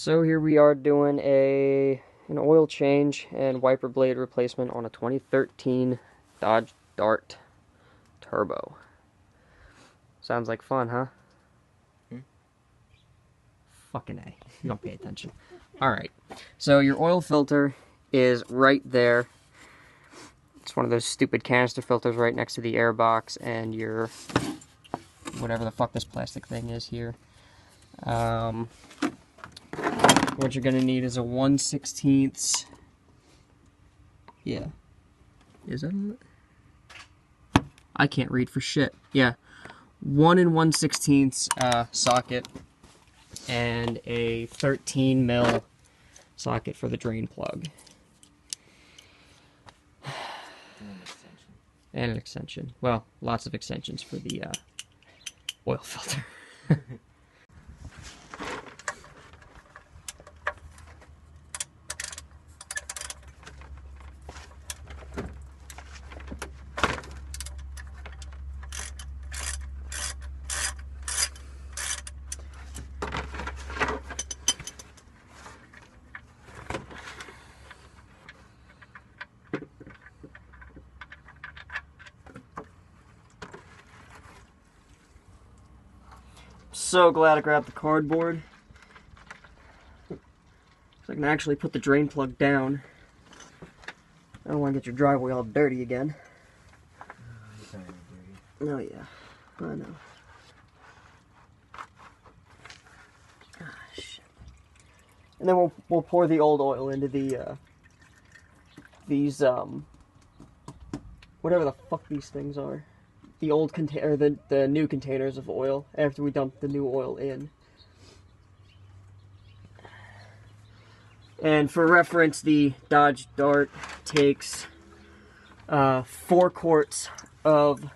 So here we are doing an oil change and wiper blade replacement on a 2013 Dodge Dart Turbo. Sounds like fun, huh? Fucking A. You don't pay attention. Alright, so your oil filter is right there. It's one of those stupid canister filters right next to the air box and your whatever the fuck this plastic thing is here. What you're gonna need is a 1/16. Yeah. Is that it? I can't read for shit. Yeah. 1 1/16 socket and a 13 mil socket for the drain plug. And an extension. Well, lots of extensions for the oil filter. So glad I grabbed the cardboard. So I can actually put the drain plug down. I don't want to get your driveway all dirty again. Oh yeah, I know. Ah, shit. And then we'll pour the old oil into these whatever the fuck these things are. The old container, the new containers of oil after we dump the new oil in. And for reference, the Dodge Dart takes 4 quarts of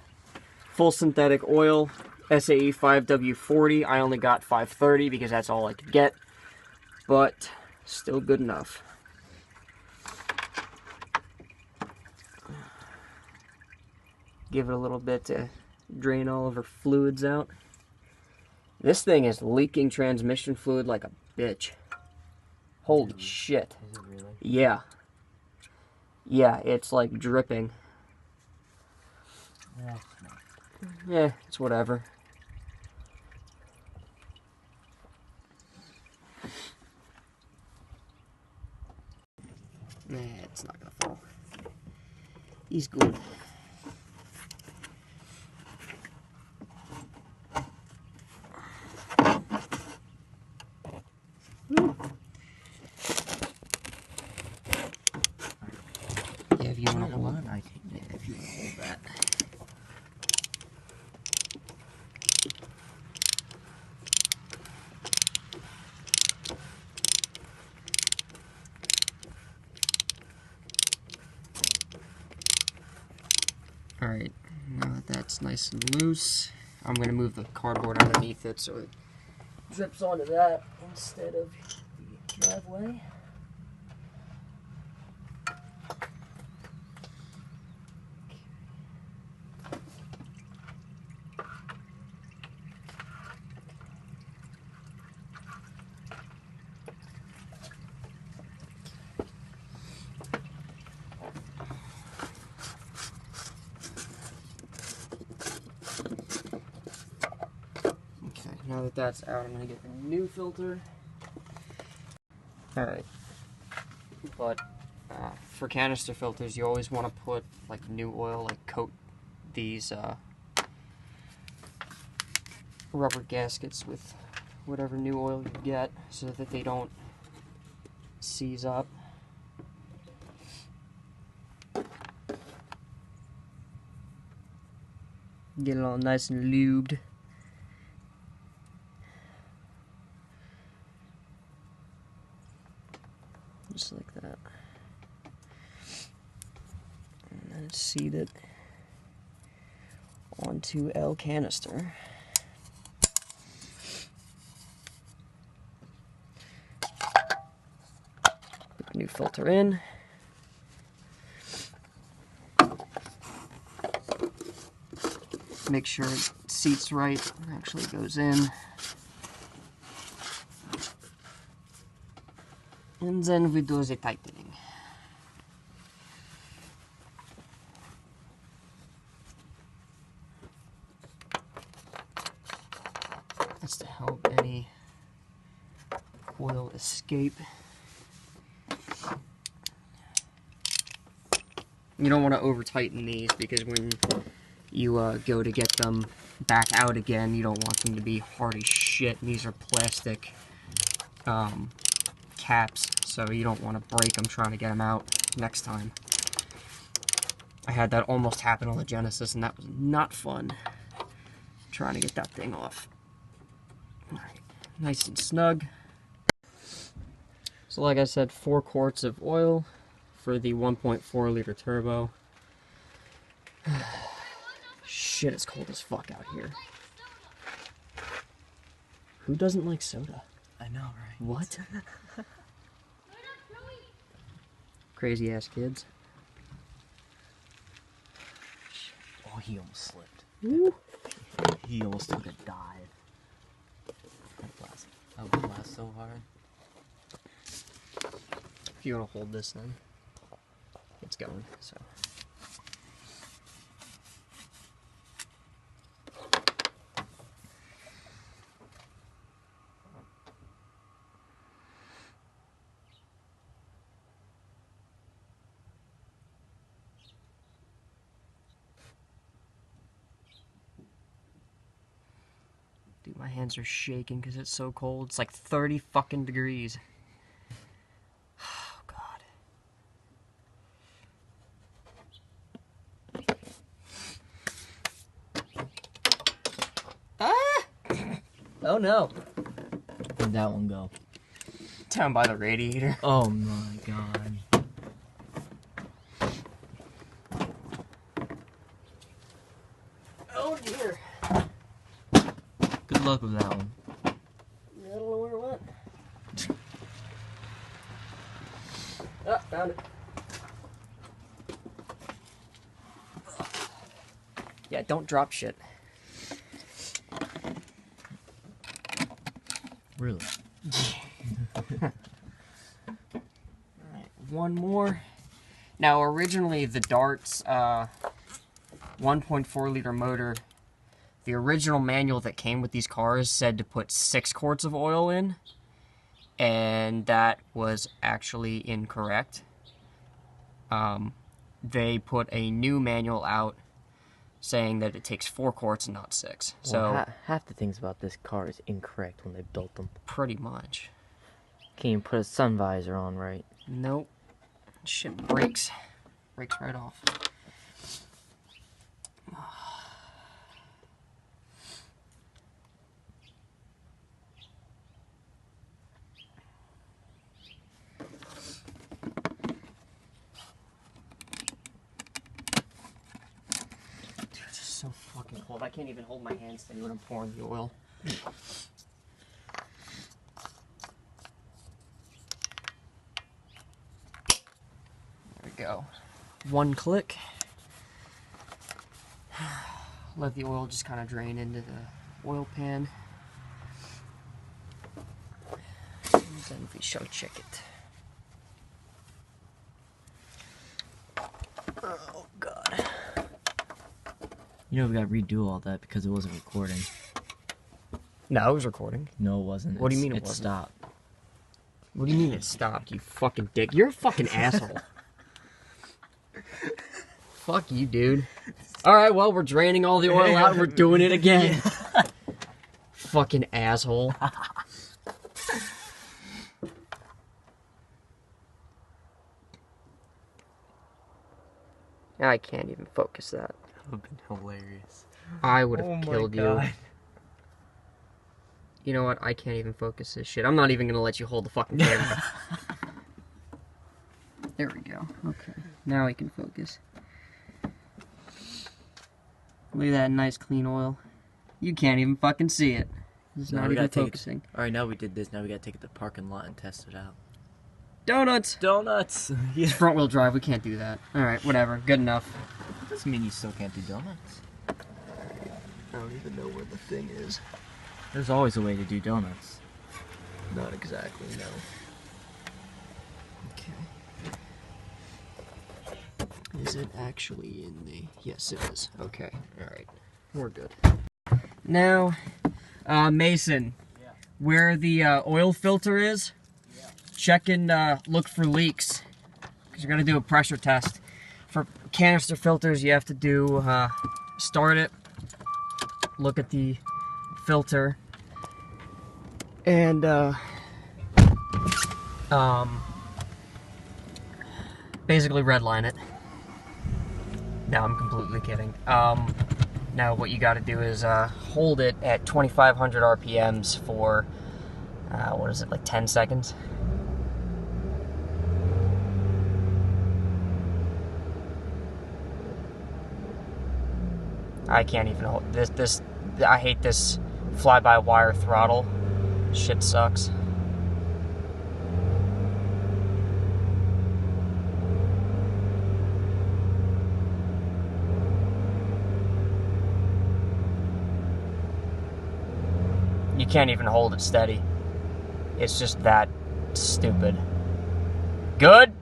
full synthetic oil, SAE 5W40. I only got 530 because that's all I could get, but still good enough. Give it a little bit to drain all of her fluids out. This thing is leaking transmission fluid like a bitch. Holy shit. Is it really? Yeah. Yeah, it's like dripping. That's nice. Yeah, it's whatever. Nah, it's not gonna fall. He's good. Yeah, if you want to hold it, I take it. If you want to hold that. Alright, now that that's nice and loose, I'm going to move the cardboard underneath it so it drips onto that instead of the driveway. Now that that's out, I'm going to get the new filter. Alright. But for canister filters, you always want to put like new oil, like coat these rubber gaskets with whatever new oil you get so that they don't seize up. Get it all nice and lubed. Just like that. And then seat it onto L canister. Put the new filter in. Make sure it seats right, actually goes in. And then we do the tightening. That's to help any oil escape. You don't want to over tighten these because when you go to get them back out again, you don't want them to be hard as shit. And these are plastic caps, so you don't want to break them trying to get them out next time. I had that almost happen on the Genesis, and that was not fun. Trying to get that thing off. Alright, nice and snug. So like I said, 4 quarts of oil for the 1.4 liter turbo. Shit, it's cold as fuck out here. Who doesn't like soda? I know, right? What? Crazy ass kids. Oh, he almost slipped. Ooh. He almost took a dive. That would blast so hard. If you want to hold this then, it's going, so. Dude, my hands are shaking because it's so cold. It's like 30 fucking degrees. Oh, God. Ah! Oh, no. Where'd that one go? Down by the radiator. Oh, my God. Oh, dear. Good luck with that one. I don't know where it went. Oh, found it. Yeah, don't drop shit. Really? Alright, one more. Now, originally, the Dart's 1.4 liter motor, the original manual that came with these cars said to put 6 quarts of oil in, and that was actually incorrect. They put a new manual out saying that it takes 4 quarts and not 6. Well, So half the things about this car is incorrect when they built them. pretty much. Can't even put a sun visor on right. Nope. Shit breaks. Breaks right off. Dude, it's just so fucking cold. I can't even hold my hands steady when I'm pouring the oil. There we go. One click. Let the oil just kind of drain into the oil pan. And then we shall check it. Oh, God. You know, we got to redo all that because it wasn't recording. No, it was recording. No, it wasn't. What do you mean it wasn't? It stopped. What do you mean it stopped, you fucking dick? You're a fucking asshole. Fuck you, dude. Alright, well, we're draining all the oil out and we're doing it again. Fucking asshole. I can't even focus that. That would have been hilarious. I would have killed you. You know what? I can't even focus this shit. I'm not even gonna let you hold the fucking camera. There we go. Okay. Now I can focus. Look at that nice clean oil. You can't even fucking see it. It's not even focusing. Alright, now we did this. Now we gotta take it to the parking lot and test it out. Donuts! Donuts! It's front wheel drive. We can't do that. Alright, whatever. Good enough. Doesn't mean you still can't do donuts. I don't even know where the thing is. There's always a way to do donuts. Not exactly, no. Okay. Is it actually in the... Yes, it is. Okay. Alright. We're good. Now, Mason, Yeah. where the oil filter is, Yeah. check and look for leaks. Because you're going to do a pressure test. For canister filters, you have to do, start it, look at the filter, and, basically redline it. No, I'm completely kidding. Now what you got to do is hold it at 2,500 RPMs for, what is it, like 10 seconds? I can't even hold this. I hate this fly-by-wire throttle. Shit sucks. You can't even hold it steady. It's just that stupid. Good?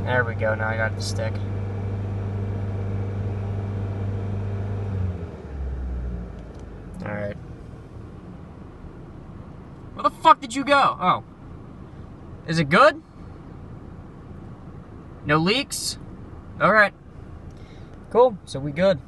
There we go, now I got it to stick. Alright. Where the fuck did you go? Oh. Is it good? No leaks? Alright. Cool, so we good.